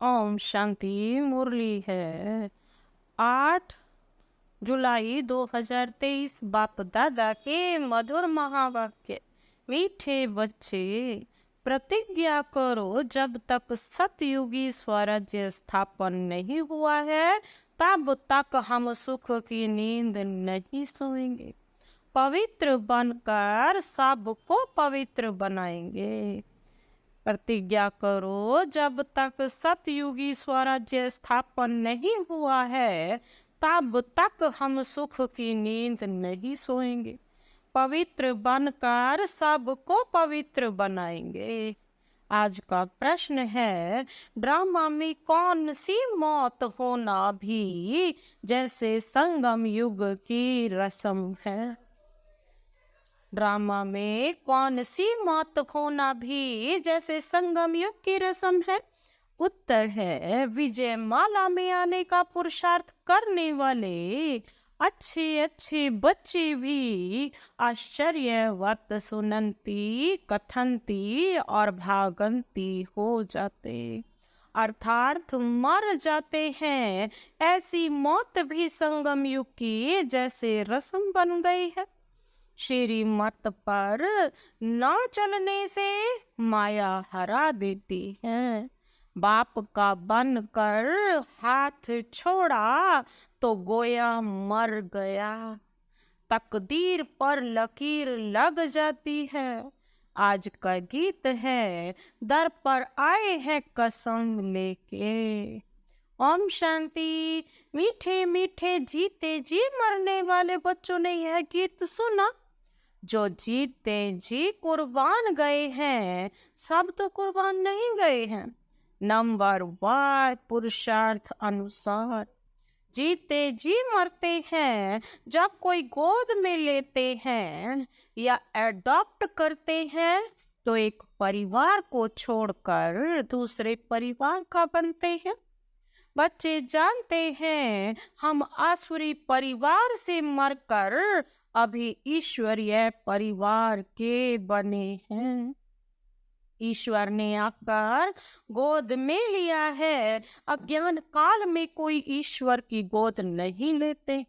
ओम शांति। मुरली है 8 जुलाई 2023। बाप दादा के मधुर महावाक्य। मीठे बच्चे, प्रतिज्ञा करो, जब तक सतयुगी स्वराज्य स्थापन नहीं हुआ है तब तक हम सुख की नींद नहीं सोएंगे। पवित्र बनकर सबको पवित्र बनाएंगे। प्रतिज्ञा करो, जब तक सतयुगी स्वराज्य स्थापन नहीं हुआ है तब तक हम सुख की नींद नहीं सोएंगे। पवित्र बनकर सबको पवित्र बनाएंगे। आज का प्रश्न है, ड्रामा में कौन सी मौत होना भी जैसे संगम युग की रस्म है? ड्रामा में कौन सी मौत होना भी जैसे संगम युग की रस्म है? उत्तर है, विजय माला में आने का पुरुषार्थ करने वाले अच्छे अच्छे बच्चे भी आश्चर्यवत सुनंती, कथनती और भागंती हो जाते, अर्थात मर जाते हैं। ऐसी मौत भी संगम युग की जैसे रस्म बन गई है। श्रीमत पर न चलने से माया हरा देती है। बाप का बनकर हाथ छोड़ा तो गोया मर गया। तकदीर पर लकीर लग जाती है। आज का गीत है, दर पर आए हैं कसम लेके। ओम शांति। मीठे मीठे जीते जी मरने वाले बच्चों ने यह गीत सुना। जो जीते जी कुर्बान गए हैं, सब तो कुर्बान नहीं गए हैं। नंबर 1 पुरुषार्थ अनुसार जीते जी मरते हैं। जब कोई गोद में लेते हैं या एडॉप्ट करते हैं तो एक परिवार को छोड़कर दूसरे परिवार का बनते हैं। बच्चे जानते हैं हम आसुरी परिवार से मरकर अभी ईश्वरीय परिवार के बने हैं। ईश्वर ने आकर गोद में लिया है। अज्ञान काल में कोई ईश्वर की गोद नहीं लेते।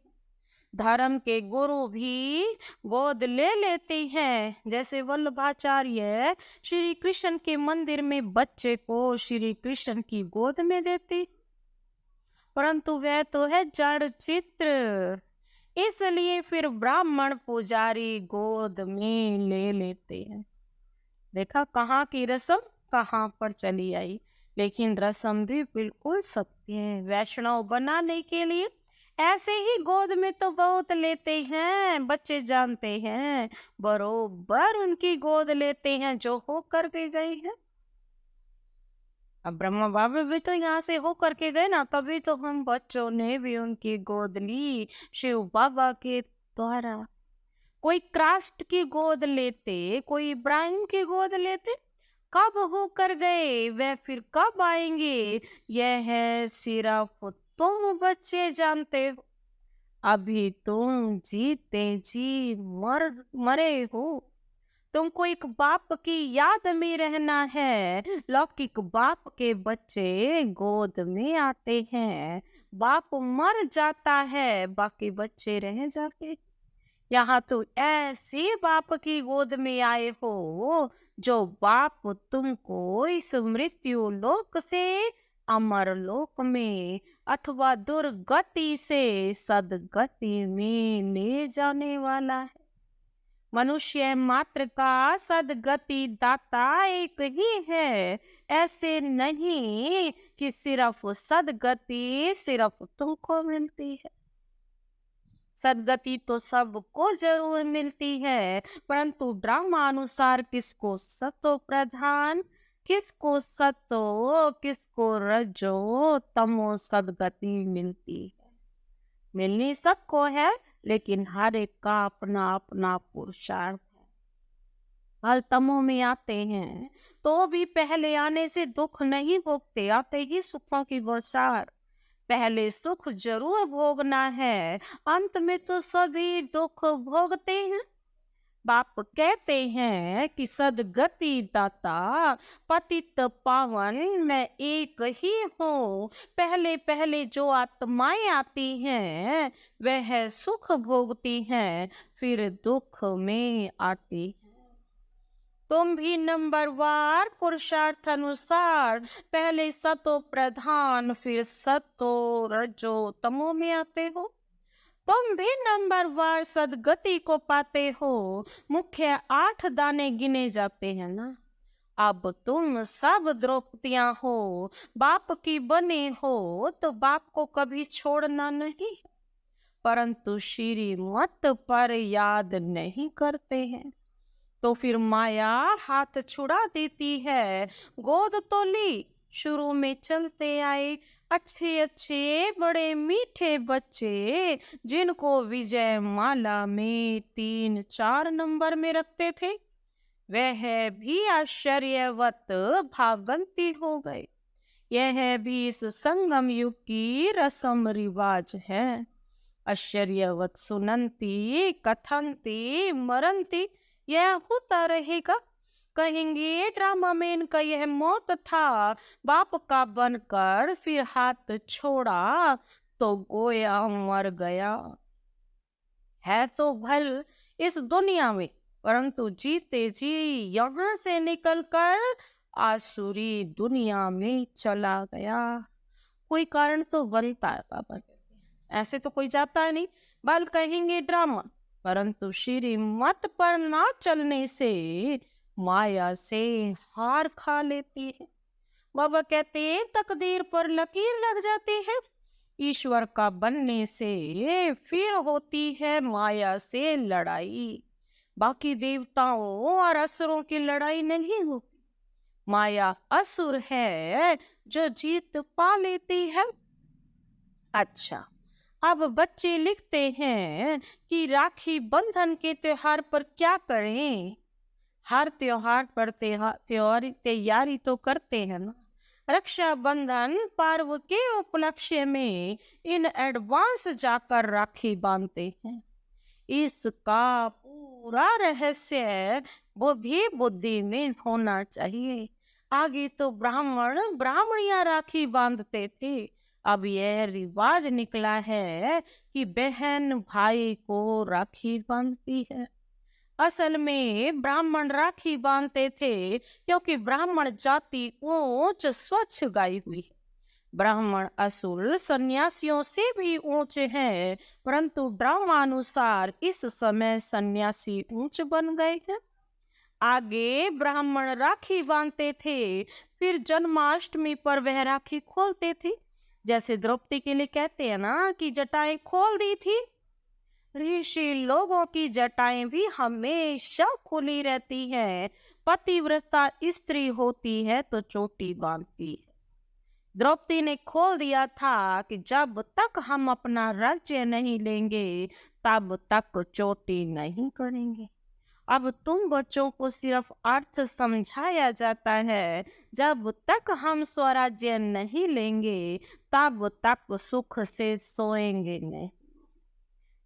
धर्म के गुरु भी गोद ले लेते हैं। जैसे वल्लभाचार्य श्री कृष्ण के मंदिर में बच्चे को श्री कृष्ण की गोद में देते, परंतु वह तो है जड़ चित्र, इसलिए फिर ब्राह्मण पुजारी गोद में ले लेते हैं। देखा कहाँ की रस्म कहाँ पर चली आई, लेकिन रस्म भी बिल्कुल सत्य है। वैष्णव बनाने के लिए ऐसे ही गोद में तो बहुत लेते हैं। बच्चे जानते हैं, बरोबर उनकी गोद लेते हैं जो हो करके गए हैं। अब ब्रह्मा बाबा भी तो यहाँ से हो करके गए ना, तभी तो हम बच्चों ने भी उनकी गोद ली शिव बाबा के द्वारा। कोई क्रास्ट की गोद लेते, कोई इब्राहिम की गोद लेते, कब हो कर गए वह फिर कब आएंगे यह है सिर्फ तुम बच्चे जानते हो। अभी तुम जीते जी मरे हो। तुमको एक बाप की याद में रहना है। लौकिक बाप के बच्चे गोद में आते हैं, बाप मर जाता है, बाकी बच्चे रह जाते। यहाँ तो ऐसे बाप की गोद में आए हो जो बाप तुमको इस मृत्यु लोक से अमर लोक में अथवा दुर्गति से सदगति में ले जाने वाला है। मनुष्य मात्र का सदगति दाता एक ही है। ऐसे नहीं कि सिर्फ सदगति सिर्फ तुमको मिलती है। सदगति तो सबको जरूर मिलती है, परंतु ड्रामा अनुसार किसको सतो प्रधान, किसको सतो, किसको रजो तमो सदगति मिलती है। मिलनी सबको है, लेकिन हर एक का अपना अपना पुरुषार्थ है। हर तमो में आते हैं तो भी पहले आने से दुख नहीं भोगते, आते ही सुखों की बौछार। पहले सुख जरूर भोगना है, अंत में तो सभी दुख भोगते हैं। बाप कहते हैं कि सदगति दाता पतित पावन मैं एक ही हूँ। पहले पहले जो आत्माएं आती हैं वह सुख भोगती हैं, फिर दुख में आती हैं। तुम भी नंबरवार पुरुषार्थ अनुसार पहले सतो प्रधान फिर सतो रजो तमो में आते हो। तुम भी नंबरवार सदगति को पाते हो। मुख्य 8 दाने गिने जाते हैं ना। अब तुम सब द्रौपदियां हो, बाप की बने हो, तो बाप को कभी छोड़ना नहीं, परंतु श्रीमत पर याद नहीं करते हैं। तो फिर माया हाथ छुड़ा देती है। गोद तो ली, शुरू में चलते आए अच्छे अच्छे बड़े मीठे बच्चे, जिनको विजय माला में 3-4 नंबर में रखते थे, वह भी आश्चर्यवत भागंती हो गए। यह भी इस संगम युग की रस्म रिवाज है। आश्चर्यवत सुनंती कथनती मरंती, यह होता रहेगा। कहेंगे ड्रामा में इनका यह मौत था, बाप का बनकर फिर हाथ छोड़ा तो गोया मर गया। है तो भल इस दुनिया में, परंतु जीते जी यहाँ से निकलकर आसुरी दुनिया में चला गया। कोई कारण तो बनता है पापा कहते हैं, ऐसे तो कोई जाता नहीं। बल कहेंगे ड्रामा, परंतु श्रीमत पर ना चलने से माया से हार खा लेती है। बाबा कहते हैं तकदीर पर लकीर लग जाती है। ईश्वर का बनने से फिर होती है माया से लड़ाई। बाकी देवताओं और असुरों की लड़ाई नहीं होती। माया असुर है जो जीत पा लेती है। अच्छा, अब बच्चे लिखते हैं कि राखी बंधन के त्योहार पर क्या करें। हर त्योहार पर तैयारी तो करते हैं ना। रक्षाबंधन पर्व के उपलक्ष्य में इन एडवांस जाकर राखी बांधते हैं। इसका पूरा रहस्य वो भी बुद्धि में होना चाहिए। आगे तो ब्राह्मण ब्राह्मणियां राखी बांधते थे, अब यह रिवाज निकला है कि बहन भाई को राखी बांधती है। असल में ब्राह्मण राखी बांधते थे क्योंकि ब्राह्मण जाति ऊंच स्वच्छ गाई हुई है। ब्राह्मण असुर सन्यासियों से भी ऊंचे हैं, परंतु ड्रामानुसार इस समय सन्यासी ऊंच बन गए हैं। आगे ब्राह्मण राखी बांधते थे, फिर जन्माष्टमी पर वह राखी खोलते थे। जैसे द्रौपदी के लिए कहते हैं ना कि जटाएं खोल दी थी। ऋषि लोगों की जटाएं भी हमेशा खुली रहती है। पतिव्रता स्त्री होती है तो चोटी बांधती है। द्रौपदी ने खोल दिया था कि जब तक हम अपना राज्य नहीं लेंगे तब तक चोटी नहीं करेंगे। अब तुम बच्चों को सिर्फ अर्थ समझाया जाता है, जब तक हम स्वराज्य नहीं लेंगे तब तक सुख से सोएंगे नहीं।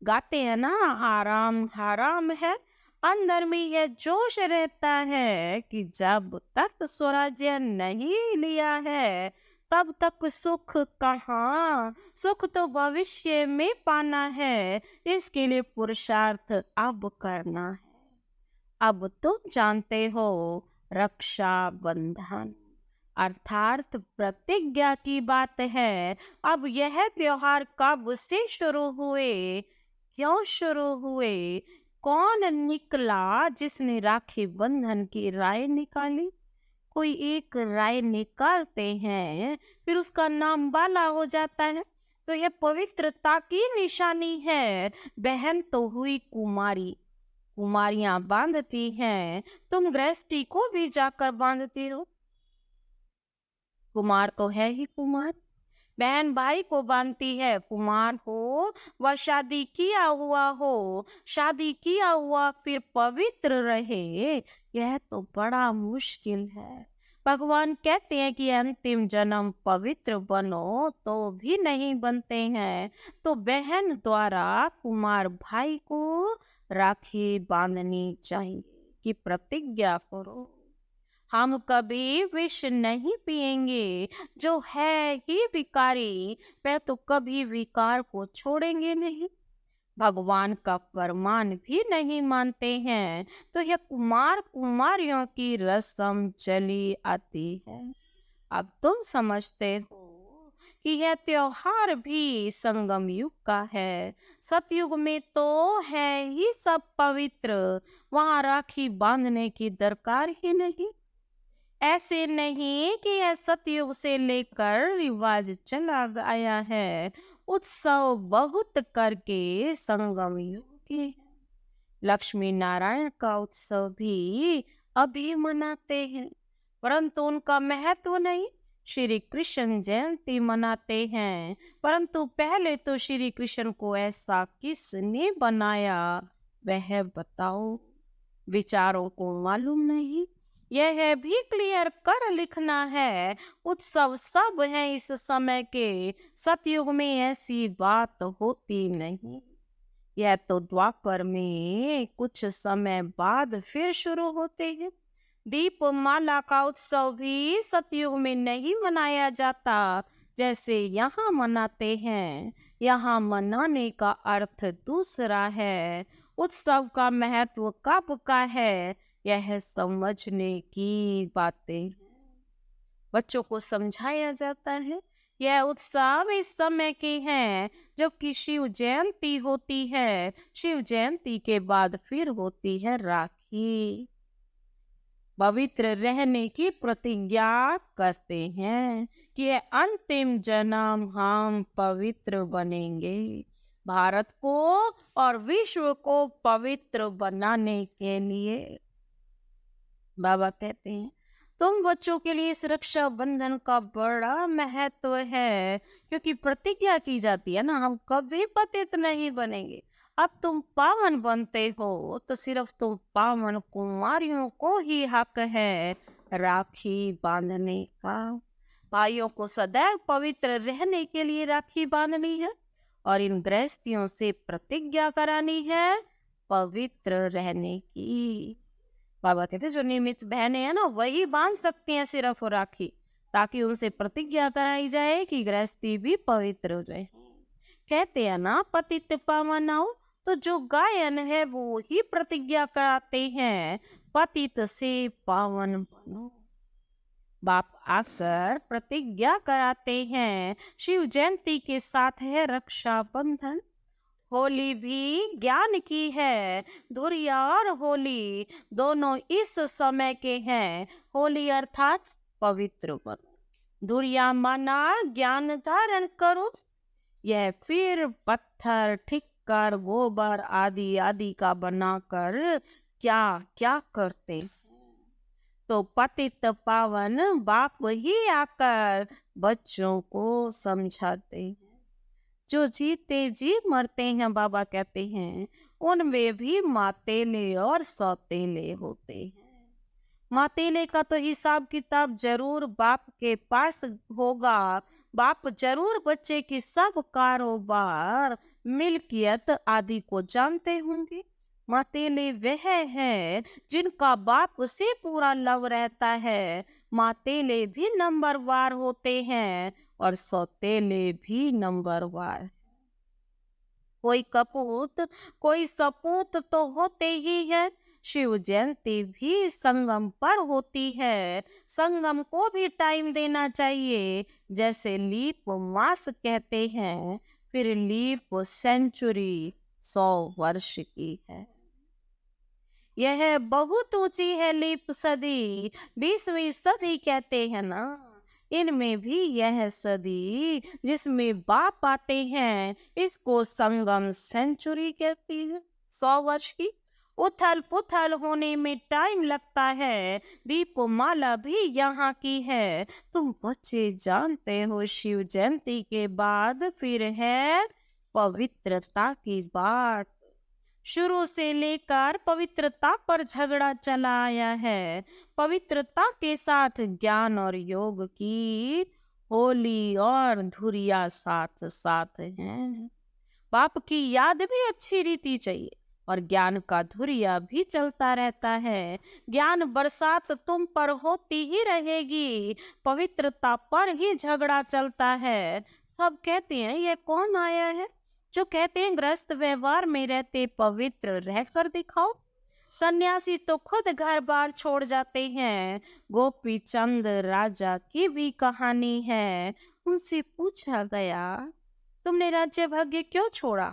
गाते हैं ना, आराम हराम है। अंदर में यह जोश रहता है कि जब तक स्वराज्य नहीं लिया है तब तक सुख कहाँ, सुख तो भविष्य में पाना है। इसके लिए पुरुषार्थ अब करना है। अब तुम जानते हो रक्षा बंधन अर्थात प्रतिज्ञा की बात है। अब यह त्योहार कब से शुरू हुए, क्यों शुरू हुए, कौन निकला जिसने राखी बंधन की राय निकाली। कोई एक राय निकालते हैं, फिर उसका नाम बाला हो जाता है, तो यह पवित्रता की निशानी है। बहन तो हुई कुमारी, कुमारियां बांधती हैं, तुम गृहस्थी को भी जाकर बांधती हो। कुमार तो है ही कुमार। बहन भाई को बांधती है, कुमार हो व शादी किया हुआ हो, शादी किया हुआ फिर पवित्र रहे, यह तो बड़ा मुश्किल है। भगवान कहते हैं कि अंतिम जन्म पवित्र बनो तो भी नहीं बनते हैं, तो बहन द्वारा कुमार भाई को राखी बांधनी चाहिए कि प्रतिज्ञा करो, हम कभी विष नहीं पिएंगे, जो है ही विकारी वह तो कभी विकार को छोड़ेंगे नहीं, भगवान का फरमान भी नहीं मानते हैं, तो यह कुमार कुमारियों की रस्म चली आती है। अब तुम समझते हो कि यह त्योहार भी संगम युग का है। सतयुग में तो है ही सब पवित्र, वहां राखी बांधने की दरकार ही नहीं। ऐसे नहीं कि यह सतयुग से लेकर रिवाज चला आया है, उत्सव बहुत करके संगम युग के हैं। लक्ष्मी नारायण का उत्सव भी अभी मनाते हैं, परंतु उनका महत्व नहीं। श्री कृष्ण जयंती मनाते हैं, परंतु पहले तो श्री कृष्ण को ऐसा किसने बनाया वह बताओ, विचारों को मालूम नहीं। यह भी क्लियर कर लिखना है, उत्सव सब हैं इस समय के, सतयुग में ऐसी बात होती नहीं। यह तो द्वापर में कुछ समय बाद फिर शुरू होते हैं। दीपमाला का उत्सव भी सतयुग में नहीं मनाया जाता जैसे यहाँ मनाते हैं। यहाँ मनाने का अर्थ दूसरा है। उत्सव का महत्व कब का है यह समझने की बातें बच्चों को समझाया जाता है। यह उत्सव इस समय के हैं जबकि शिव जयंती होती है। शिव जयंती के बाद फिर होती है राखी। पवित्र रहने की प्रतिज्ञा करते हैं कि यह अंतिम जन्म हम पवित्र बनेंगे। भारत को और विश्व को पवित्र बनाने के लिए बाबा कहते हैं तुम बच्चों के लिए इस रक्षा बंधन का बड़ा महत्व है, क्योंकि प्रतिज्ञा की जाती है ना, हम कभी पतित नहीं बनेंगे। अब तुम पावन बनते हो तो सिर्फ तुम पावन कुमारियों को ही हक है राखी बांधने का। भाइयों को सदैव पवित्र रहने के लिए राखी बांधनी है और इन गृहस्थियों से प्रतिज्ञा करानी है पवित्र रहने की। बाबा कहते जो नियमित बहनें हैं ना वही बांध सकती हैं सिर्फ राखी, ताकि उनसे प्रतिज्ञा कराई जाए कि गृहस्थी भी पवित्र हो जाए। कहते हैं ना पतित पावन आओ, तो जो गायन है वो ही प्रतिज्ञा कराते हैं पतित से पावन बनो। बाप अक्सर प्रतिज्ञा कराते हैं। शिव जयंती के साथ है रक्षा बंधन। होली भी ज्ञान की है। धुरिया और होली दोनों इस समय के हैं। होली अर्थात पवित्र बनो, धुरिया माना ज्ञान धारण करो। यह फिर पत्थर ठिक्कर गोबर आदि आदि का बनाकर क्या क्या करते, तो पतित पावन बाप ही आकर बच्चों को समझाते हैं। जो जीते जी मरते हैं बाबा कहते हैं उनमें भी मातेले और सौतेले होते हैं। मातेले का तो हिसाब किताब जरूर बाप के पास होगा। बाप जरूर बच्चे की सब कारोबार मिल्कियत आदि को जानते होंगे। मातेले वह है जिनका बाप से पूरा लव रहता है। मातेले भी नंबरवार होते हैं और सौतेले भी नंबरवार। कोई कपूत कोई सपूत तो होते ही है। शिव जयंती भी संगम पर होती है। संगम को भी टाइम देना चाहिए, जैसे लीप मास कहते हैं। फिर लीप सेंचुरी 100 वर्ष की है। यह बहुत ऊंची है लीप सदी, 20वीं सदी कहते हैं ना। इनमें भी यह सदी जिसमें बाप आते हैं इसको संगम सेंचुरी कहती है। 100 वर्ष की उथल पुथल होने में टाइम लगता है। दीपमाला भी यहाँ की है। तुम बच्चे जानते हो शिव जयंती के बाद फिर है पवित्रता की बात। शुरू से लेकर पवित्रता पर झगड़ा चला आया है। पवित्रता के साथ ज्ञान और योग की होली और धुरिया साथ साथ हैं। पाप की याद भी अच्छी रीति चाहिए और ज्ञान का धुरिया भी चलता रहता है। ज्ञान बरसात तुम पर होती ही रहेगी, पवित्रता पर ही झगड़ा चलता है। सब कहते हैं ये कौन आया है जो कहते हैं गृहस्थ व्यवहार में रहते पवित्र रहकर दिखाओ। सन्यासी तो खुद घर बार छोड़ जाते हैं। गोपी चंद राजा की भी कहानी है। उनसे पूछा गया तुमने राज्य भाग्य क्यों छोड़ा?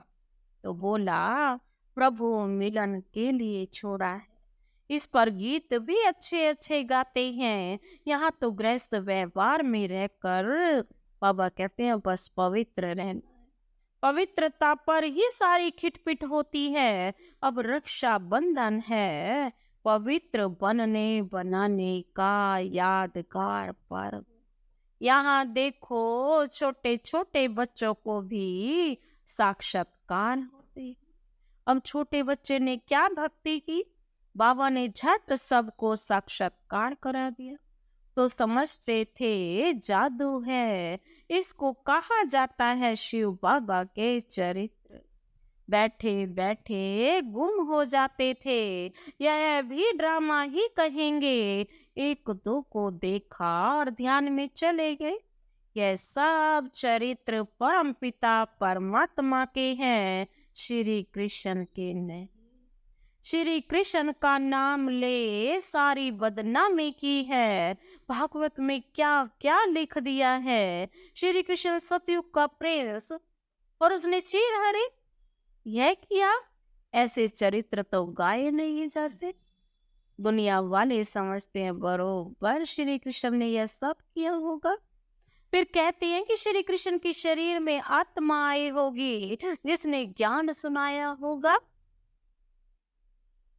तो बोला प्रभु मिलन के लिए छोड़ा है। इस पर गीत भी अच्छे अच्छे गाते हैं। यहाँ तो गृहस्थ व्यवहार में रहकर बाबा कहते हैं बस पवित्र रहना। पवित्रता पर ही सारी खिटपिट होती है। अब रक्षा बंधन है, पवित्र बनने बनाने का यादगार पर्व। यहाँ देखो छोटे छोटे बच्चों को भी साक्षात्कार होते हैं। अब छोटे बच्चे ने क्या भक्ति की, बाबा ने झट सबको साक्षात्कार करा दिया। तो समझते थे जादू है। इसको कहा जाता है शिव बाबा के चरित्र। बैठे बैठे गुम हो जाते थे। यह भी ड्रामा ही कहेंगे। एक दो को देखा और ध्यान में चले गए। यह सब चरित्र परम पिता परमात्मा के हैं, श्री कृष्ण के नहीं। श्री कृष्ण का नाम ले सारी बदनामी की है। भागवत में क्या क्या लिख दिया है। श्री कृष्ण सतयुग का प्रिंस और उसने चीर हरे यह किया। ऐसे चरित्र तो गाए नहीं जाते। दुनिया वाले समझते हैं बरोबर श्री कृष्ण ने यह सब किया होगा। फिर कहते हैं कि श्री कृष्ण के शरीर में आत्मा आई होगी जिसने ज्ञान सुनाया होगा,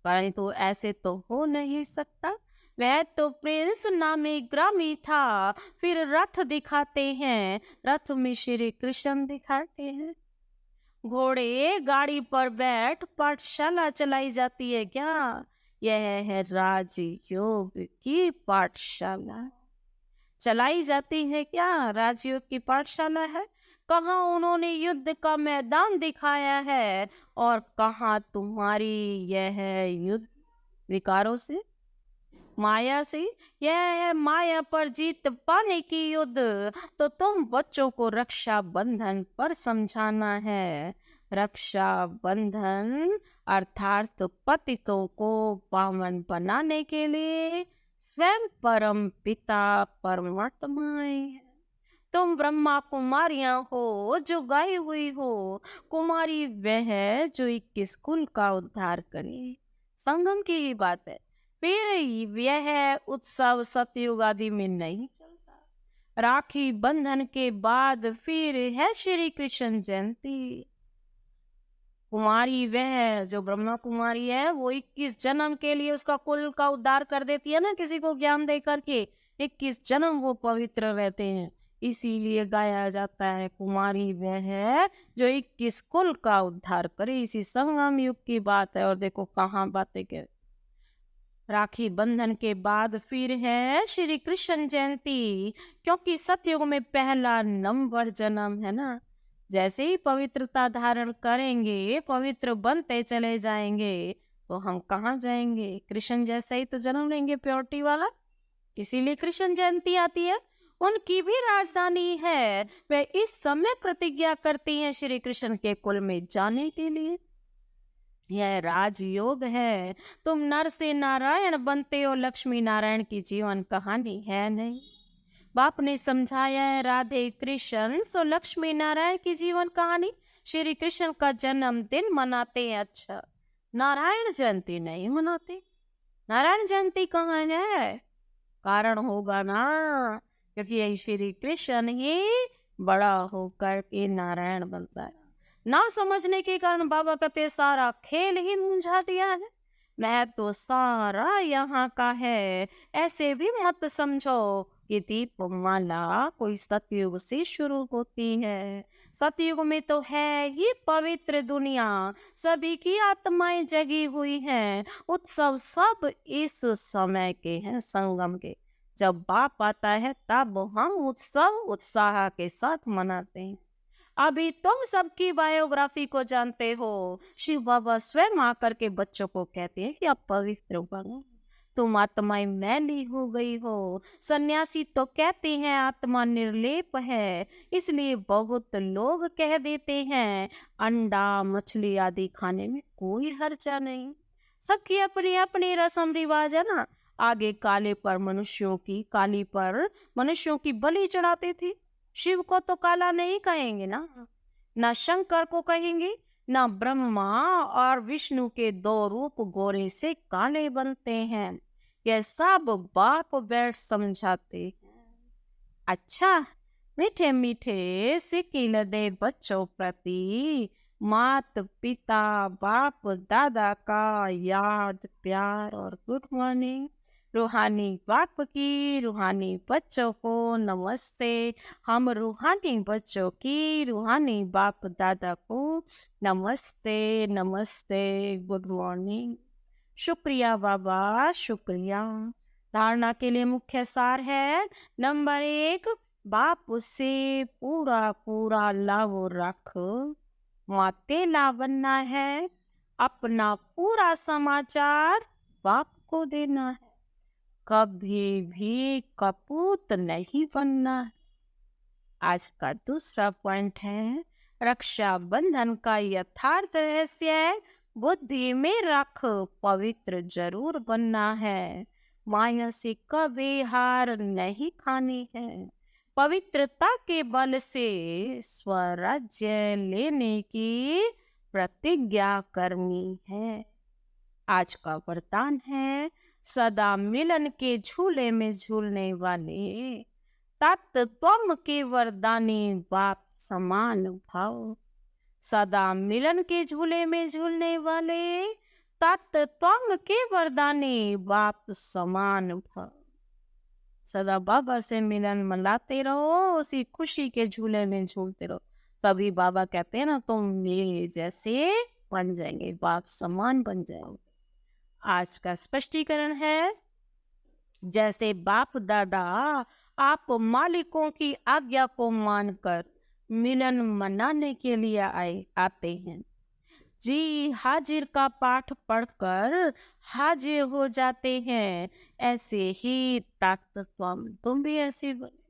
परंतु ऐसे तो हो नहीं सकता। वह तो प्रिंस नामी ग्रामी था। फिर रथ दिखाते हैं, रथ में श्री कृष्ण दिखाते हैं। घोड़े गाड़ी पर बैठ पाठशाला चलाई जाती है क्या? यह है राजयोग की पाठशाला। चलाई जाती है क्या? राजयोग की पाठशाला है। कहाँ उन्होंने युद्ध का मैदान दिखाया है और कहाँ तुम्हारी यह युद्ध विकारों से, माया से। यह है माया पर जीत पाने की युद्ध। तो तुम बच्चों को रक्षा बंधन पर समझाना है। रक्षा बंधन अर्थात पतितों को पावन बनाने के लिए स्वयं परम पिता परमात्मा है। तुम ब्रह्मा कुमारियां हो जो गाई हुई हो। कुमारी वह है जो 21 कुल का उद्धार करे। संगम की ही बात है। फिर यह उत्सव सतयुग आदि में नहीं चलता। राखी बंधन के बाद फिर है श्री कृष्ण जयंती। कुमारी वह जो ब्रह्मा कुमारी है वो 21 जन्म के लिए उसका कुल का उद्धार कर देती है ना, किसी को ज्ञान दे करके 21 जन्म वो पवित्र रहते हैं। इसीलिए गाया जाता है कुमारी वह है जो 21 कुल का उद्धार करे। इसी संगम युग की बात है। और देखो कहाँ बातें कह। राखी बंधन के बाद फिर है श्री कृष्ण जयंती, क्योंकि सतयुग में पहला नंबर जन्म है ना। जैसे ही पवित्रता धारण करेंगे, पवित्र बनते चले जाएंगे, तो हम कहाँ जाएंगे? कृष्ण जैसे ही तो जन्म लेंगे प्योरिटी वाला। इसीलिए कृष्ण जयंती आती है। उनकी भी राजधानी है। वे इस समय प्रतिज्ञा करती हैं श्री कृष्ण के कुल में जाने के लिए। यह राजयोग है। तुम नर से नारायण बनते हो, लक्ष्मी नारायण की जीवन कहानी है नहीं। बाप ने समझाया है राधे कृष्ण सो लक्ष्मी नारायण की जीवन कहानी। श्री कृष्ण का जन्मदिन मनाते हैं, अच्छा नारायण जयंती नहीं मनाते। नारायण जयंती कहाँ है? कारण होगा ना, क्योंकि यही श्री कृष्ण ही बड़ा होकर के नारायण बनता है। ना समझने के कारण बाबा कहते सारा खेल ही मुंझा दिया है। मैं तो सारा यहाँ का है। ऐसे भी मत समझो ये दीपमाला कोई सतयुग से शुरू होती है। सतयुग में तो है ये पवित्र दुनिया, सभी की आत्माएं जगी हुई हैं। उत्सव सब इस समय के हैं, संगम के। जब बाप आता है तब हम उत्सव उत्साह के साथ मनाते हैं। अभी तुम सबकी बायोग्राफी को जानते हो। शिव बाबा स्वयं आकर के बच्चों को कहते हैं कि आप पवित्र बनो, तुम आत्माएं मैली हो गई हो। सन्यासी तो कहते हैं आत्मा निर्लेप है, इसलिए बहुत लोग कह देते हैं अंडा मछली आदि खाने में कोई हर्जा नहीं। सबकी अपनी अपनी रस्म रिवाज है ना। आगे काले पर मनुष्यों की, काली पर मनुष्यों की बलि चढ़ाते थे। शिव को तो काला नहीं कहेंगे ना शंकर को कहेंगे, ना ब्रह्मा और विष्णु के दो रूप गोरे से काले बनते हैं। यह सब बाप बैठ समझाते हैं। अच्छा, मीठे मीठे सिकिल दे बच्चों प्रति मात पिता बाप दादा का याद प्यार और गुड मॉर्निंग। रूहानी बाप की रूहानी बच्चों को नमस्ते। हम रूहानी बच्चों की रूहानी बाप दादा को नमस्ते नमस्ते, गुड मॉर्निंग। शुक्रिया बाबा, शुक्रिया। धारणा के लिए मुख्य सार है, नंबर 1, बाप से पूरा पूरा लाभ रख, मातेला बनना है। अपना पूरा समाचार बाप को देना है। कभी भी कपूत नहीं बनना है। आज का दूसरा पॉइंट है, रक्षा बंधन का यथार्थ रहस्य है, बुद्धि में रख, पवित्र जरूर बनना है। माया से कभी हार नहीं खानी है। पवित्रता के बल से स्वराज्य लेने की प्रतिज्ञा करनी है। आज का वरदान है, सदा मिलन के झूले में झूलने वाले तत्व के वरदानी बाप समान भाव। सदा मिलन के झूले में झूलने वाले तत्व के वरदानी बाप समान भाव। सदा बाबा से मिलन मनाते रहो, उसी खुशी के झूले में झूलते रहो। तभी बाबा कहते हैं ना, तुम मेरे जैसे बन जाएंगे, बाप समान बन जाएंगे। आज का स्पष्टीकरण है, जैसे बाप दादा आप मालिकों की आज्ञा को मानकर मिलन मनाने के लिए आते हैं, जी हाजिर का पाठ पढ़कर हाजिर हो जाते हैं, ऐसे ही तुम भी ऐसे बने।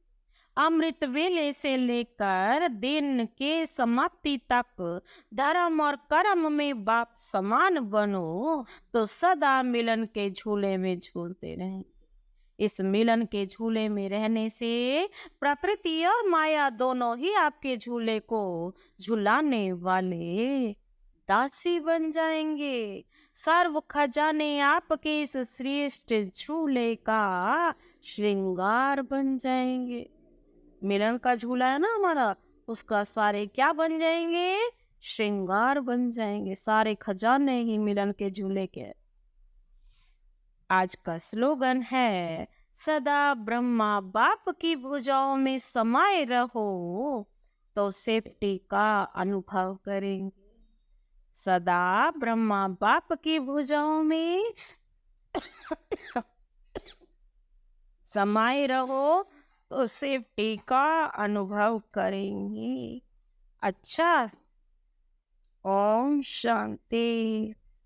अमृत वेले से लेकर दिन के समाप्ति तक धर्म और कर्म में बाप समान बनो, तो सदा मिलन के झूले में झूलते रहें। इस मिलन के झूले में रहने से प्रकृति और माया दोनों ही आपके झूले को झुलाने वाले दासी बन जाएंगे। सर्व खजाने आपके इस श्रेष्ठ झूले का श्रृंगार बन जाएंगे। मिलन का झूला है ना हमारा, उसका सारे क्या बन जाएंगे? श्रृंगार बन जाएंगे। सारे खजाने ही मिलन के झूले के। आज का स्लोगन है, सदा ब्रह्मा बाप की भुजाओं में समाये रहो, तो सेफ्टी का अनुभव करेंगे। सदा ब्रह्मा बाप की भुजाओं में समाये रहो, तो सेफ्टी का अनुभव करेंगे। अच्छा, ओम शांति।